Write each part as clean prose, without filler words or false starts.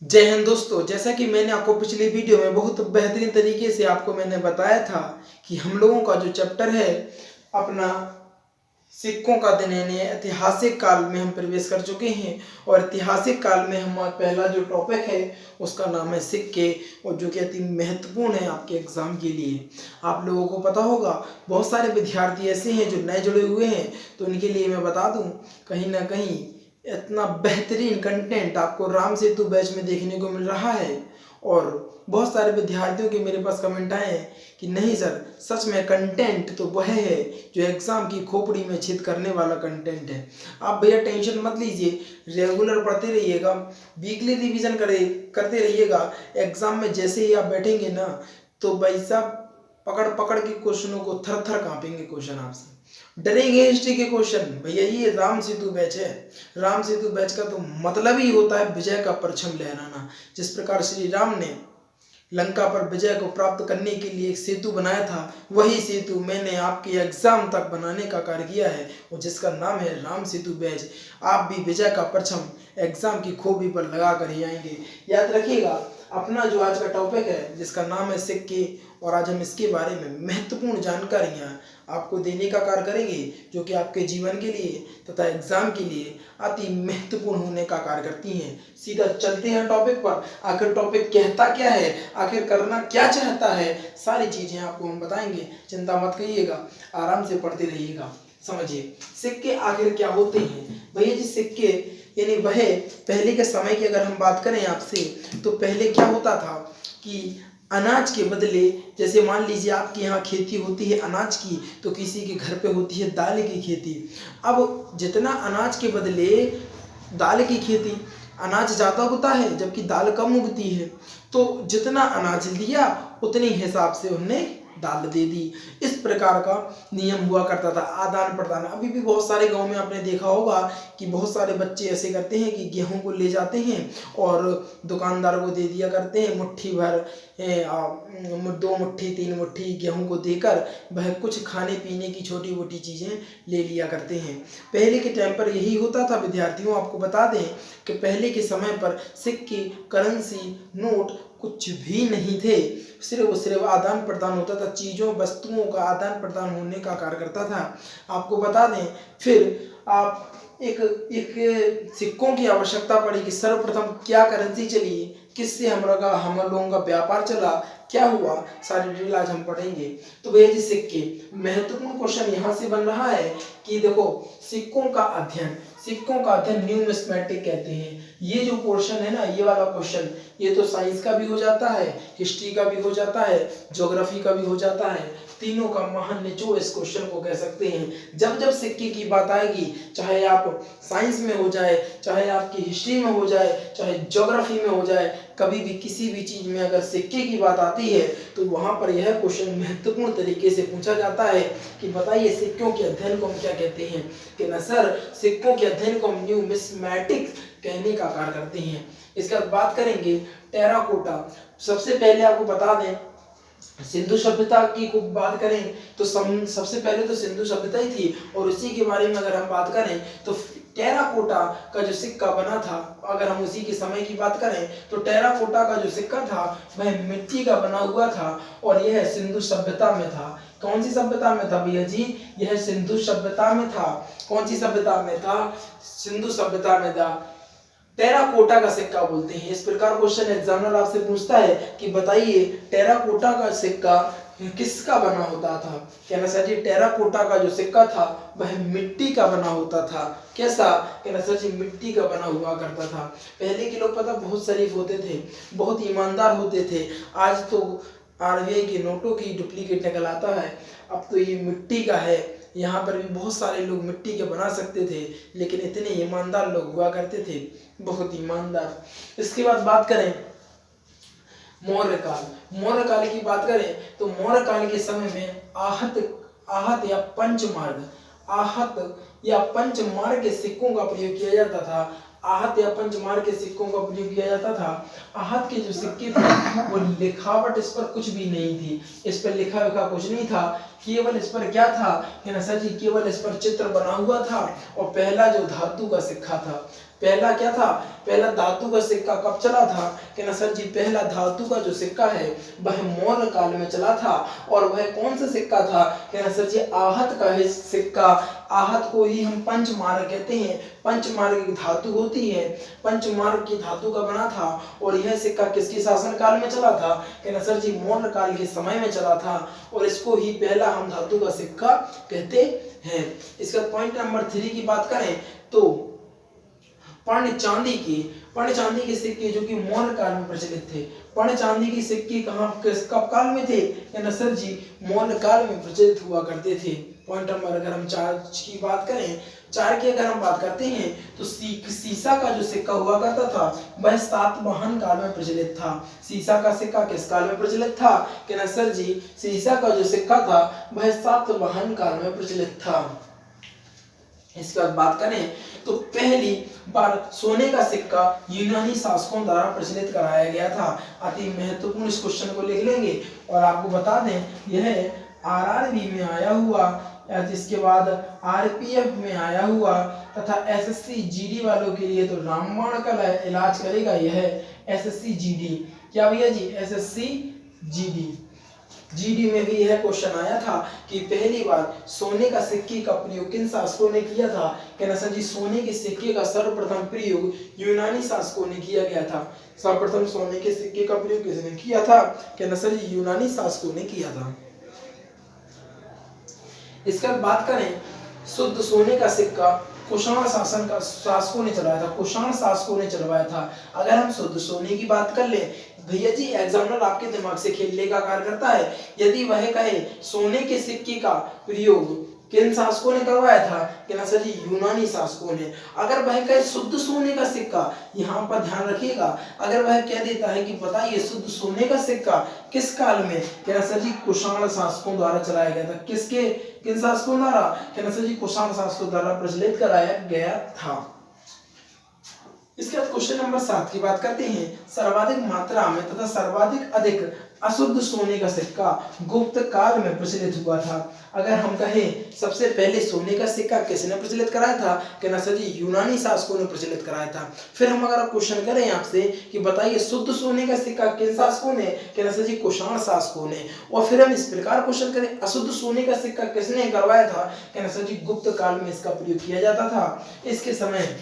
जय हिंद दोस्तों। जैसा कि मैंने आपको पिछली वीडियो में बहुत बेहतरीन तरीके से आपको मैंने बताया था कि हम लोगों का जो चैप्टर है अपना सिक्कों का दिन यानी ऐतिहासिक काल में हम प्रवेश कर चुके हैं। और ऐतिहासिक काल में हमारा पहला जो टॉपिक है उसका नाम है सिक्के, और जो कि अति महत्वपूर्ण है आपके एग्जाम के लिए। आप लोगों को पता होगा बहुत सारे विद्यार्थी ऐसे हैं जो नए जुड़े हुए हैं, तो उनके लिए मैं बता दूं कहीं ना कहीं इतना बेहतरीन कंटेंट आपको राम सेतु बैच में देखने को मिल रहा है। और बहुत सारे विद्यार्थियों के मेरे पास कमेंट आए हैं कि नहीं सर, सच में कंटेंट तो वह है जो एग्ज़ाम की खोपड़ी में छेद करने वाला कंटेंट है। आप भैया टेंशन मत लीजिए, रेगुलर पढ़ते रहिएगा, वीकली रिवीजन करते रहिएगा। एग्ज़ाम में जैसे ही आप बैठेंगे ना तो भाई साहब पकड़ पकड़ के क्वेश्चनों को थर थर कांपेंगे क्वेश्चन आपसे, डरेंगे हिस्ट्री के क्वेश्चन। भैया ये राम सेतु बैच है। राम सेतु बैच का तो मतलब ही होता है विजय का परचम लहराना। जिस प्रकार श्री राम ने लंका पर विजय को प्राप्त करने के लिए एक सेतु बनाया था, वही सेतु मैंने आपके एग्जाम तक बनाने का कार्य किया है, और जिसका नाम है राम सेतु बैच। आप भी विजय का परचम एग्जाम की खोपड़ी पर लगा कर ही आएंगे। याद रखिएगा अपना जो आज का टॉपिक है जिसका नाम है सिक्के, और आज हम इसके बारे में महत्वपूर्ण जानकारियाँ आपको देने का कार्य करेंगे जो कि आपके जीवन के लिए तथा एग्जाम के लिए अति महत्वपूर्ण होने का कार्य करती हैं। सीधा चलते हैं टॉपिक पर। आखिर टॉपिक कहता क्या है, आखिर करना क्या चाहता है, सारी चीजें आपको हम बताएंगे। चिंता मत करिएगा, आराम से पढ़ते रहिएगा। समझिए सिक्के आखिर क्या होते हैं। भैया जी सिक्के यानी वह पहले के समय की अगर हम बात करें आपसे, तो पहले क्या होता था कि अनाज के बदले, जैसे मान लीजिए आपके यहाँ खेती होती है अनाज की, तो किसी के घर पे होती है दाल की खेती। अब जितना अनाज के बदले दाल की खेती, अनाज ज़्यादा होता है जबकि दाल कम उगती है, तो जितना अनाज लिया उतने हिसाब से उन्हें दाल दे दी। इस प्रकार का नियम हुआ करता था, आदान प्रदान। अभी भी बहुत सारे गांव में आपने देखा होगा कि बहुत सारे बच्चे ऐसे करते हैं कि गेहूं को ले जाते हैं और दुकानदार को दे दिया करते हैं, मुट्ठी भर 2 मुट्ठी 3 मुट्ठी गेहूं को देकर वह कुछ खाने पीने की छोटी मोटी चीज़ें ले लिया करते हैं। पहले के टाइम पर यही होता था विद्यार्थियों। आपको बता दें कि पहले के समय पर सिक्के, करेंसी, नोट कुछ भी नहीं थे। सिर्फ आदान प्रदान होता था, चीज़ों वस्तुओं का आदान प्रदान होने का कार्य करता था। आपको बता दें फिर आप एक एक सिक्कों की आवश्यकता पड़ी कि सर्वप्रथम क्या करेंसी चली, किससे हम लोगों का व्यापार चला, क्या हुआ, सारी डिटेल आज हम पढ़ेंगे। तो भैया जी सिक्के, महत्वपूर्ण क्वेश्चन यहाँ से बन रहा है कि देखो सिक्कों का अध्ययन न्यूमिस्मेटिक कहते हैं। ये जो पोर्शन है ना, ये वाला क्वेश्चन, ये तो साइंस का भी हो जाता है, हिस्ट्री का भी हो जाता है, ज्योग्राफी का भी हो जाता है। तीनों का महान निचोड़ इस क्वेश्चन को कह सकते हैं। जब जब सिक्के की बात आएगी, चाहे आप साइंस में हो जाए, चाहे आपकी हिस्ट्री में हो जाए, चाहे ज्योग्राफी में हो जाए, कभी भी किसी भी चीज में अगर सिक्के की बात आती है तो वहां पर यह क्वेश्चन महत्वपूर्ण तरीके से पूछा जाता है कि बताइए सिक्कों के अध्ययन को हम क्या कहते हैं। कि ना सर, सिक्कों के अध्ययन को हम न्यूमिस्मेटिक कहने का कार्य करते हैं। इसके बाद बात करेंगे टेराकोटा। सबसे पहले आपको बता दें, सिंधु सभ्यता की को बात करें तो सबसे पहले तो सिंधु सभ्यता ही थी, और उसी के बारे में अगर हम बात करें तो टेराकोटा का जो सिक्का बना था, अगर हम उसी के समय की बात करें तो टेराकोटा का जो सिक्का था वह मिट्टी का बना हुआ था, और यह सिंधु सभ्यता में था। कौन सी सभ्यता में था भैया जी? यह सिंधु सभ्यता में था। कौन सी सभ्यता में था? सिंधु सभ्यता में था। टेराकोटा का सिक्का बोलते हैं। इस प्रकार क्वेश्चन एग्जामिनर आपसे पूछता है कि बताइए टेराकोटा का सिक्का किसका बना होता था। कहना सर जी टेराकोटा का जो सिक्का था वह मिट्टी का बना होता था। कैसा? कहना सर जी मिट्टी का बना हुआ करता था। पहले के लोग पता बहुत शरीफ होते थे, बहुत ईमानदार होते थे। आज तो आरबीआई के नोटों की डुप्लीकेट निकल आता है, अब तो ये मिट्टी का है। यहाँ पर भी बहुत सारे लोग मिट्टी के बना सकते थे, लेकिन इतने ईमानदार लोग हुआ करते थे, बहुत ईमानदार। इसके बाद बात करें मौर्य काल। मौर्य काल की बात करें तो मौर्य काल के समय में आहत या पंचमार्ग के सिक्कों का प्रयोग किया जाता था। आहत या पंचमार के सिक्कों का प्रयोग किया जाता था। आहत के जो सिक्के थे वो लिखावट इस पर कुछ भी नहीं थी, इस पर लिखा विखा कुछ नहीं था, केवल इस पर क्या था कि ना सर जी, केवल इस पर चित्र बना हुआ था। और पहला जो धातु का सिक्का था, पहला क्या था, पहला धातु का सिक्का कब चला था कि ना सर जी, पहला धातु का जो सिक्का है वह मौर्य काल में चला था। और वह कौन सा सिक्का था कि ना सर जी, आहत का है सिक्का। आहत को ही हम पंचमार्ग कहते हैं, पंचमार्ग की धातु होती है, पंचमार्ग की धातु का बना था। और यह सिक्का किसके शासन काल में चला था कि ना सर जी, मौर्य काल के समय में चला था। और इसको ही पहला हम धातु का सिक्का कहते हैं। इसका पॉइंट नंबर 3 की बात करें तो पर्ण चांदी के सिक्के जो कि मौर्य काल में प्रचलित थे। पर्ण चांदी के सिक्के कब काल में थे कि ना सर जी, मौर्य काल में प्रचलित हुआ करते थे। पॉइंट नंबर अगर हम 4 की बात करें, 4 की अगर हम बात करते हैं तो सीसा का जो सिक्का हुआ करता था वह सातवाहन काल में प्रचलित था। सीसा का सिक्का किस काल में प्रचलित था कि ना सर जी, सीसा का जो सिक्का था वह सातवाहन काल में प्रचलित था। इसके बाद बात करें तो पहली बार सोने का सिक्का यूनानी शासकों द्वारा प्रचलित कराया गया था। अति महत्वपूर्ण इस क्वेश्चन को लिख लेंगे। और आपको बता दें यह आरआरबी में आया हुआ, जिसके बाद आरपीएफ में आया हुआ तथा एसएससी जीडी वालों के लिए तो रामबाण का इलाज करेगा यह एसएससी जीडी। क्या भैया जी, एसएससी जीडी में भी यह क्वेश्चन आया था कि पहली बार सोने का सिक्के का प्रयोग किन शासकों ने किया था कि ना सर जी, सोने के सिक्के का सर्वप्रथम प्रयोग यूनानी शासकों ने किया गया था। सर्वप्रथम सोने के सिक्के का प्रयोग किसने किया था कि ना सर जी, यूनानी शासकों ने किया था। इसके बाद बात करें शुद्ध सोने का सिक्का कुषाण शासकों ने चलाया था, कुषाण शासकों ने चलवाया था। अगर हम शुद्ध सोने की बात कर ले भैया जी, एग्जामिनर आपके दिमाग से खेलने का कार्य करता है। यदि वह कहे सोने के सिक्के का प्रयोग किन शासकों ने करवाया था कि ना सर जी, यूनानी शासकों ने। अगर वह कहे शुद्ध सोने का सिक्का, यहाँ पर ध्यान रखिएगा, अगर वह कह देता है कि बताइए शुद्ध सोने का सिक्का किस काल में कि ना सर जी, कुषाण शासकों द्वारा चलाया गया था। किन शासकों द्वारा कि ना सर जी, कुषाण शासकों द्वारा प्रचलित कराया गया था। इसके बाद क्वेश्चन नंबर 7 की बात करते हैं। सर्वाधिक मात्रा में तथा सर्वाधिक अधिक अशुद्ध सोने का सिक्का गुप्त काल में प्रचलित हुआ था। अगर हम कहें सबसे पहले सोने का सिक्का किसने प्रचलित कराया था कि ना सर जी, यूनानी शासकों ने प्रचलित कराया था। फिर हम अगर क्वेश्चन करें आपसे कि बताइए शुद्ध सोने का सिक्का किन शासकों ने कि ना सर जी, कुषाण शासकों ने। और फिर हम इस प्रकार क्वेश्चन करें अशुद्ध सोने का सिक्का किसने करवाया था कि ना सर जी, गुप्त काल में इसका प्रयोग किया जाता था। इसके समय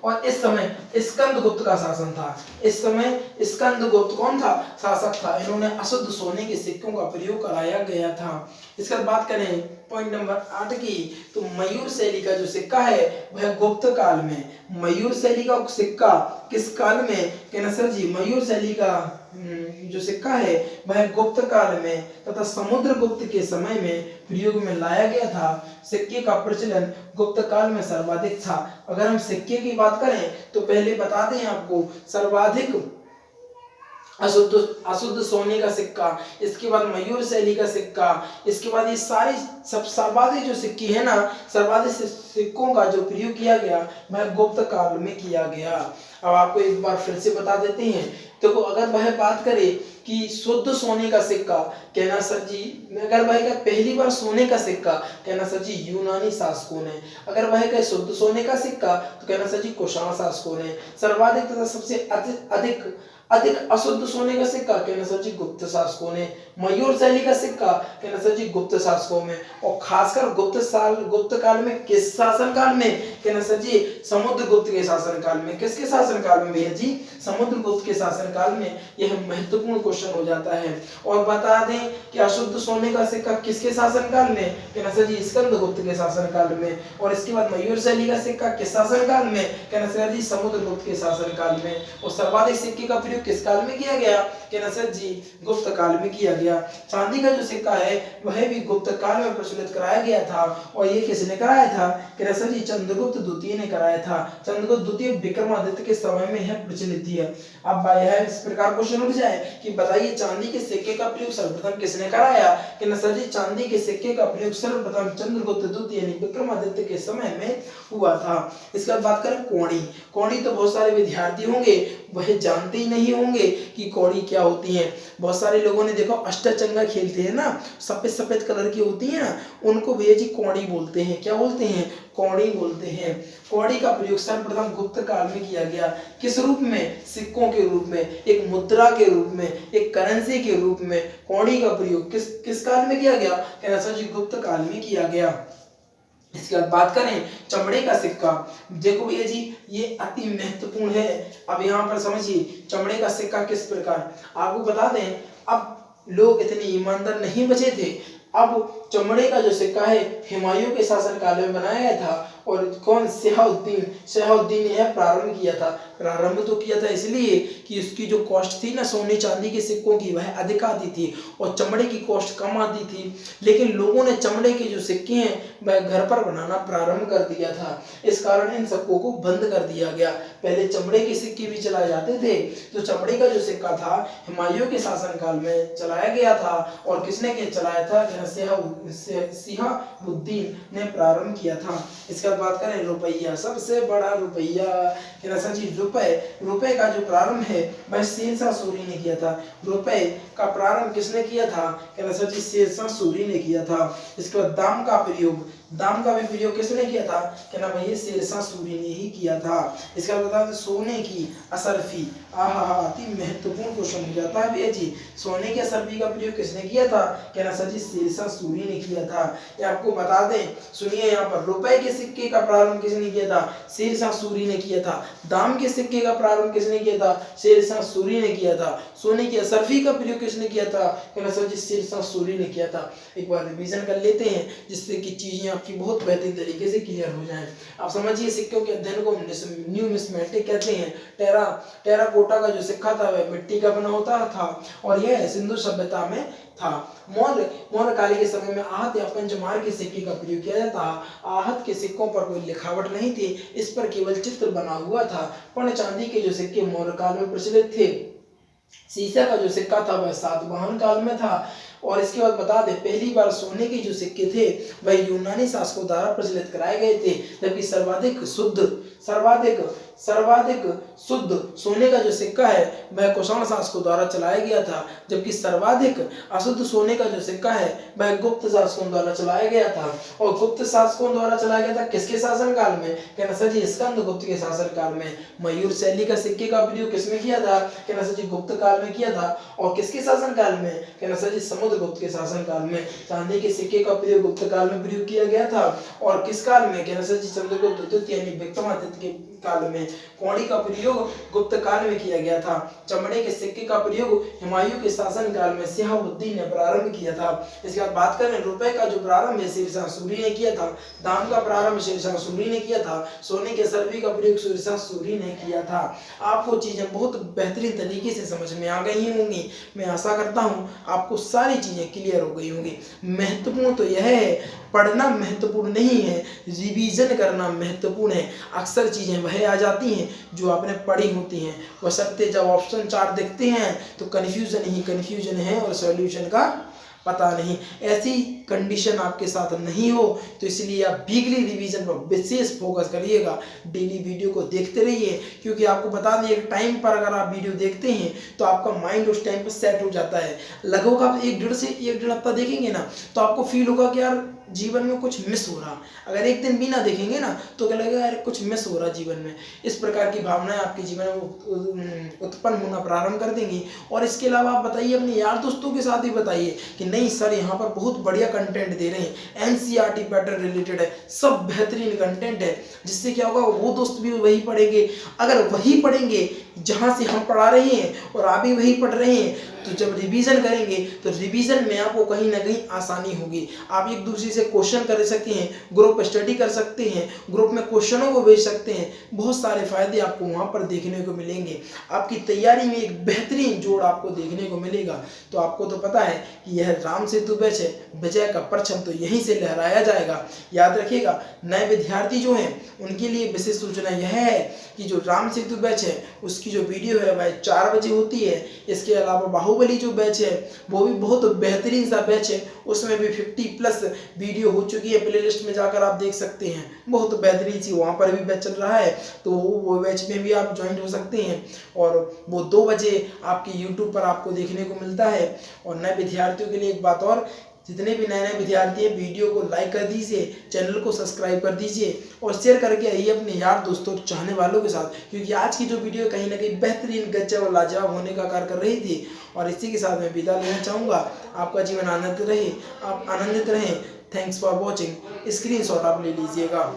और इस समय स्कंदगुप्त का शासन था। इस समय स्कंदगुप्त कौन था, शासक था। इन्होंने अशुद्ध सोने के सिक्कों का प्रयोग कराया गया था। इसके बाद बात करें पॉइंट नंबर 8 की तो मयूर शैली का जो सिक्का है वह गुप्त काल में। मयूर शैली का सिक्का किस काल में कि ना सर जी, मयूर शैली का जो सिक्का है वह गुप्त काल में तथा समुद्रगुप्त के समय में प्रयोग में लाया गया था। सिक्के का प्रचलन गुप्त काल में सर्वाधिक था। अगर हम सिक्के की बात करें तो पहले बता दें आपको सर्वाधिक अशुद्ध सोने का सिक्का, इसके बाद मयूर शैली का सिक्का, इसके बाद ये सारे सर्वाधिक जो सिक्के हैं ना, सर्वाधिक सिक्कों का जो प्रयोग किया गया वह गुप्त काल में किया गया। अब आपको एक बार फिर से बता देते हैं। देखो अगर वह बात करे कि शुद्ध सोने का सिक्का कहना सर जी, अगर वह कहे पहली बार सोने का सिक्का कहना सर जी, यूनानी शासकों ने। अगर वह कहे शुद्ध सोने का सिक्का तो कहना सर जी, कुषाण शासकों ने। सर्वाधिक तथा सबसे अधिक अशुद्ध सोने का सिक्का कहना सर जी, गुप्त शासकों ने। मयूर शैली का सिक्का कहना सर जी, गुप्त शासकों में। और खासकर गुप्त काल में किस शासन काल में कहना सर जी, समुद्रगुप्त के शासन काल में। किसके शासन काल में भैया जी, समुद्रगुप्त के शासन काल में। यह महत्वपूर्ण क्वेश्चन हो जाता है। और बता दें कि अशुद्ध सोने का सिक्का किसके शासन काल में कहना सर जी, स्कंदगुप्त के शासन काल में। और इसके बाद मयूर शैली का सिक्का किस शासन काल में कहना सर जी, समुद्रगुप्त के शासन काल में। और सर्वाधिक सिक्के का प्रयोग प्रचलित किस काल में किया गया? कहना सर जी गुप्त काल में किया गया। चांदी का जो सिक्का है वह भी गुप्त काल में प्रचलित कराया गया था। और ये किसने कराया था? कहना सर जी चंद्रगुप्त द्वितीय ने कराया था। चंद्रगुप्त द्वितीय विक्रमादित्य के समय में यह प्रचलित थी। अब यह इस प्रकार क्वेश्चन उठ जाए कि बताइए चांदी के सिक्के का प्रयोग सर्वप्रथम किसने कराया? कहना सर जी चांदी के सिक्के का प्रयोग सर्वप्रथम चंद्रगुप्त द्वितीय यानी विक्रमादित्य के समय में हुआ था। इसके बाद बात करें कौड़ी। कौड़ी तो बहुत सारे विद्यार्थी होंगे वह जानते ही नहीं होंगे कि कौड़ी क्या होती है। बहुत सारे लोगों ने देखो अष्टचंगा खेलते हैं ना, सफेद सफेद कलर की होती है ना, उनको भैया जी कौड़ी बोलते हैं। क्या बोलते हैं? कौड़ी बोलते हैं। कौड़ी का प्रयोग सर्वप्रथम गुप्त काल में किया गया। किस रूप में? सिक्कों के रूप में, एक मुद्रा के रूप में, एक करेंसी के रूप में कौड़ी का प्रयोग किस काल में किया गया? कहना सर जी गुप्त काल में किया गया। इसके बाद बात करें चमड़े का सिक्का। देखो भैया जी ये अति महत्वपूर्ण है। अब यहाँ पर समझिए चमड़े का सिक्का किस प्रकार, आपको बता दें अब लोग इतने ईमानदार नहीं बचे थे। अब चमड़े का जो सिक्का है हुमायूं के शासन काल में बनाया गया था। और कौन? शहाबुद्दीन ने यह प्रारंभ किया था। प्रारंभ तो किया था इसलिए कि उसकी जो कॉस्ट थी ना सोने चांदी के सिक्कों की वह अधिक आती थी और चमड़े की कॉस्ट कम आती थी। लेकिन लोगों ने चमड़े के जो सिक्के हैं वह घर पर बनाना प्रारंभ कर दिया था। इस कारण इन सिक्कों को बंद कर दिया गया। पहले चमड़े के सिक्के भी चलाए जाते थे। तो चमड़े का जो सिक्का था हुमायूं के शासन काल में चलाया गया था। और किसने चलाया था? शहाबुद्दीन ने प्रारंभ किया था। इसके बाद बात करें रुपया, सबसे बड़ा रुपया। सर जी रुपए का जो प्रारंभ है वह शेरशाह सूरी ने किया था। रुपए का प्रारंभ किसने किया था? सर जी शेरशाह सूरी ने किया था। इसके बाद दाम का भी प्रयोग किसने किया था? भाई शेरशाह सूरी ने ही किया था। इसके बाद बता दें सोने की असरफी। अति महत्वपूर्ण क्वेश्चन हो जाता है भैया जी। सोने की असरफी का प्रयोग किसने किया था? सर जी शेरशाह सूरी ने किया था। ये आपको बता दें, सुनिए यहाँ पर रुपए के सिक्के का प्रारंभ किसने किया था? शेरशाह सूरी ने किया था। दाम के सिक्के का प्रारंभ किसने किया था? शेरशाह सूरी ने किया था। सोने की असरफी का प्रयोग किसने किया था? सर जी शेरशाह सूरी ने किया था। एक बार रिवीजन कर लेते हैं जिससे कि चीजें आपकी बहुत बेहतरीन तरीके से क्लियर हो जाएं। आप समझिए सिक्कों के अध्ययन को न्यूमिस्मेटिक कहते हैं। टेराकोटा का जो सिक्का था वह मिट्टी का बना होता था और यह सिंधु सभ्यता में था। मौर्य काल के समय में आहत या पंचमार के सिक्के का प्रयोग किया जाता। आहत के सिक्कों पर कोई लिखावट नहीं थी, इस पर केवल चित्र बना हुआ था। पर्ण चांदी के जो सिक्के मौर्य काल में प्रचलित थे। सीसा का जो सिक्का था वह सातवाहन काल में था। और इसके बाद बता दें पहली बार सोने के जो सिक्के थे वह यूनानी शासकों द्वारा प्रचलित कराए गए थे। जबकि सर्वाधिक शुद्ध सोने का जो सिक्का है वह कुषाण शासकों द्वारा चलाया गया था। जबकि सर्वाधिक अशुद्ध सोने का जो सिक्का है वह गुप्त शासकों द्वारा चलाया गया था। और गुप्त शासकों द्वारा चलाया गया था किसके शासन काल में? सर जी स्कंदगुप्त के शासन काल में। मयूर शैली का सिक्के का प्रयोग किसमें किया था? सर जी गुप्त काल में किया था। और किसके शासन काल में? सर जी समुद्रगुप्त के शासन काल में। चांदी के सिक्के का प्रयोग गुप्त काल में प्रयोग किया गया था। और किस काल में? सर जी चंद्रगुप्त द्वितीय यानी विक्रमादित्य के काल में। कौड़ी का प्रयोग गुप्त काल में किया गया था। चमड़े के सिक्के का प्रयोग हुमायूं के शासन काल में शहाबुद्दीन ने प्रारंभ किया था। इसके बाद बात करें रुपए का जो प्रारंभ है शेरशाह सूरी ने किया था। दाम का प्रारंभ शेरशाह सूरी ने किया था। सोने के असरफी का प्रयोग शेरशाह सूरी ने किया था। आपको चीजें बहुत बेहतरीन तरीके से समझ में आ गई होंगी। मैं आशा करता हूँ आपको सारी चीजें क्लियर हो गई होंगी। महत्वपूर्ण तो यह है, पढ़ना महत्वपूर्ण नहीं है, रिवीजन करना महत्वपूर्ण है। अक्सर चीजें वह आ जाती हैं जो आपने पढ़ी होती हैं, बशर्ते जब ऑप्शन 4 दिखते हैं तो कन्फ्यूजन ही कन्फ्यूजन है और सॉल्यूशन का पता नहीं। ऐसी कंडीशन आपके साथ नहीं हो तो इसलिए आप वीकली रिवीजन पर विशेष फोकस करिएगा। डेली वीडियो को देखते रहिए, क्योंकि आपको बता दें एक टाइम पर अगर आप वीडियो देखते हैं तो आपका माइंड उस टाइम पर सेट हो जाता है। लगभग आप 1.5 हफ्ता देखेंगे ना तो आपको फील होगा कि यार जीवन में कुछ मिस हो रहा। अगर एक दिन भी ना देखेंगे ना तो क्या लगेगा यार कुछ मिस हो रहा जीवन में। इस प्रकार की भावनाएं आपके जीवन में उत्पन्न होना प्रारंभ कर देंगी। और इसके अलावा आप बताइए अपने यार दोस्तों के साथ ही बताइए कि नहीं सर यहाँ पर बहुत बढ़िया कंटेंट दे रहे हैं, एनसीईआरटी पैटर्न रिलेटेड है, सब बेहतरीन कंटेंट है। जिससे क्या होगा वो दोस्त भी वही पढ़ेंगे। अगर वही पढ़ेंगे जहाँ से हम पढ़ा रहे हैं और आप भी वही पढ़ रहे हैं तो जब रिवीजन करेंगे तो रिवीजन में आपको कहीं ना कहीं आसानी होगी। आप एक दूसरे से क्वेश्चन कर सकते हैं, ग्रुप स्टडी कर सकते हैं, ग्रुप में क्वेश्चनों को भेज सकते हैं। बहुत सारे फायदे आपको वहां पर देखने को मिलेंगे। आपकी तैयारी में एक बेहतरीन जोड़ आपको देखने को मिलेगा। तो आपको तो पता है कि यह राम सेतु बैच है, विजय का परचम तो यहीं से लहराया जाएगा। याद रखिएगा, नए विद्यार्थी जो हैं उनके लिए विशेष सूचना यह है कि जो राम सेतु बैच है उसकी जो वीडियो है वह 4 बजे होती है। इसके अलावा बाहुबली जो बैच है वो भी बहुत बेहतरीन सा बैच है, उसमें भी 50+ वीडियो हो चुकी है। प्ले लिस्ट में जाकर आप देख सकते हैं, बहुत बेहतरीन सी वहाँ पर भी बैच चल रहा है। तो वो बैच में भी आप ज्वाइन हो सकते हैं और वो 2 बजे आपके यूट्यूब पर आपको देखने को मिलता है। और नए विद्यार्थियों के लिए एक बात और, जितने भी नए विद्यार्थी हैं वीडियो को लाइक कर दीजिए, चैनल को सब्सक्राइब कर दीजिए और शेयर करके आइए अपने यार दोस्तों चाहने वालों के साथ, क्योंकि आज की जो वीडियो कहीं ना कहीं बेहतरीन गजब और लाजवाब होने का कार्य कर रही थी। और इसी के साथ मैं विदा लेना चाहूँगा। आपका जीवन आनंदित रहे, आप आनंदित रहें। Thanks for watching. स्क्रीनशॉट आप ले लीजिएगा।